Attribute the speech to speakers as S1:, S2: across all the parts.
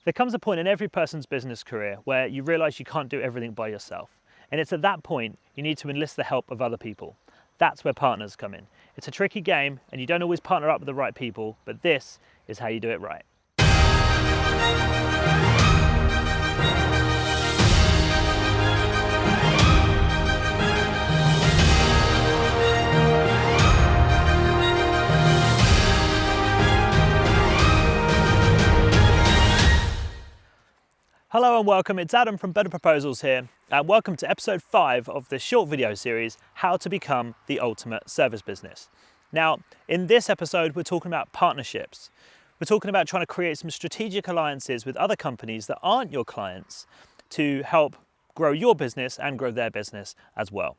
S1: There comes a point in every person's business career where you realize you can't do everything by yourself. And it's at that point you need to enlist the help of other people. That's where partners come in. It's a tricky game and you don't always partner up with the right people, but this is how you do it right. Hello and welcome, it's Adam from Better Proposals here, and welcome to episode 5 of the short video series, How to Become the Ultimate Service Business. Now, in this episode, we're talking about partnerships. We're talking about trying to create some strategic alliances with other companies that aren't your clients to help grow your business and grow their business as well.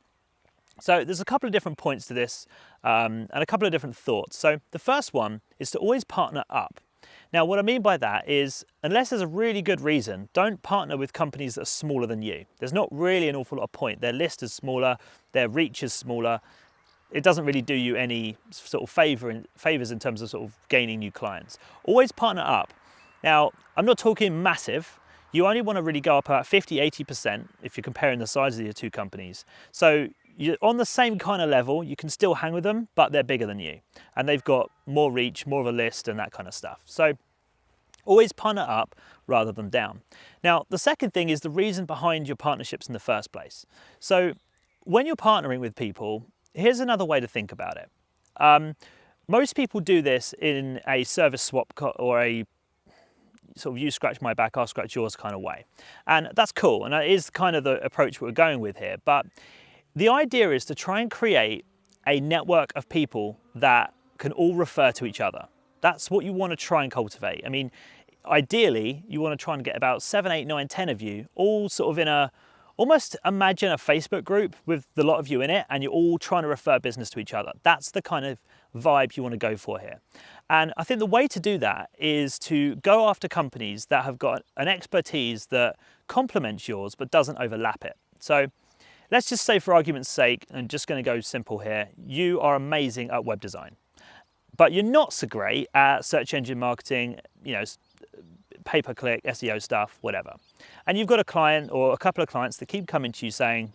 S1: So there's a couple of different points to this and a couple of different thoughts. So the first one is to always partner up. Now, what I mean by that is, unless there's a really good reason, don't partner with companies that are smaller than you. There's not really an awful lot of point. Their list is smaller, their reach is smaller. It doesn't really do you any sort of favors in terms of sort of gaining new clients. Always partner up. Now, I'm not talking massive. You only want to really go up about 50–80% if you're comparing the size of your two companies. So you're on the same kind of level, you can still hang with them, but they're bigger than you. And they've got more reach, more of a list and that kind of stuff. So always partner up rather than down. Now, the second thing is the reason behind your partnerships in the first place. So when you're partnering with people, here's another way to think about it. Most people do this in a service swap or a sort of you scratch my back, I'll scratch yours kind of way. And that's cool. And that is kind of the approach we're going with here. But the idea is to try and create a network of people that can all refer to each other. That's what you want to try and cultivate. I mean, ideally, you want to try and get about 7, 8, 9, 10 of you all sort of in a, almost imagine a Facebook group with the lot of you in it, and you're all trying to refer business to each other. That's the kind of vibe you want to go for here. And I think the way to do that is to go after companies that have got an expertise that complements yours but doesn't overlap it. So let's just say, for argument's sake, and just going to go simple here, you are amazing at web design, but you're not so great at search engine marketing, you know, pay-per-click, SEO stuff, whatever. And you've got a client or a couple of clients that keep coming to you saying,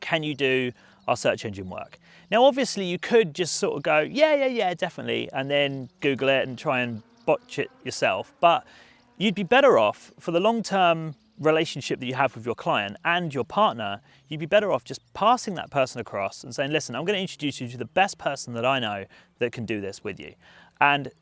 S1: can you do our search engine work? Now, obviously, you could just sort of go, yeah, definitely, and then Google it and try and botch it yourself. But you'd be better off for the long-term relationship that you have with your client and your partner, you'd be better off just passing that person across and saying, listen, I'm going to introduce you to the best person that I know that can do this with you. And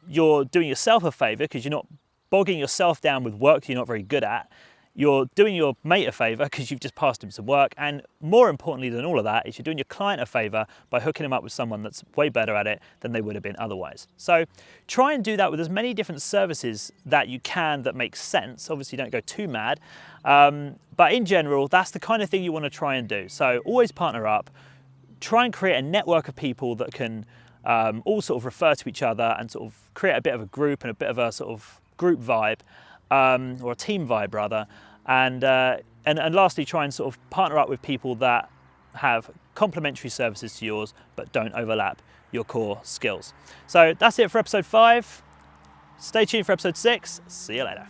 S1: you're doing yourself a favor because you're not bogging yourself down with work you're not very good at. You're doing your mate a favor because you've just passed him some work. And more importantly than all of that is you're doing your client a favor by hooking him up with someone that's way better at it than they would have been otherwise. So try and do that with as many different services that you can that make sense. Obviously, don't go too mad. But in general, that's the kind of thing you want to try and do. So always partner up. Try and create a network of people that can all sort of refer to each other and sort of create a bit of a group and a bit of a sort of group vibe, or a team vibe rather. And lastly, try and sort of partner up with people that have complementary services to yours but don't overlap your core skills. So that's it for episode 5. Stay tuned for episode 6. See you later.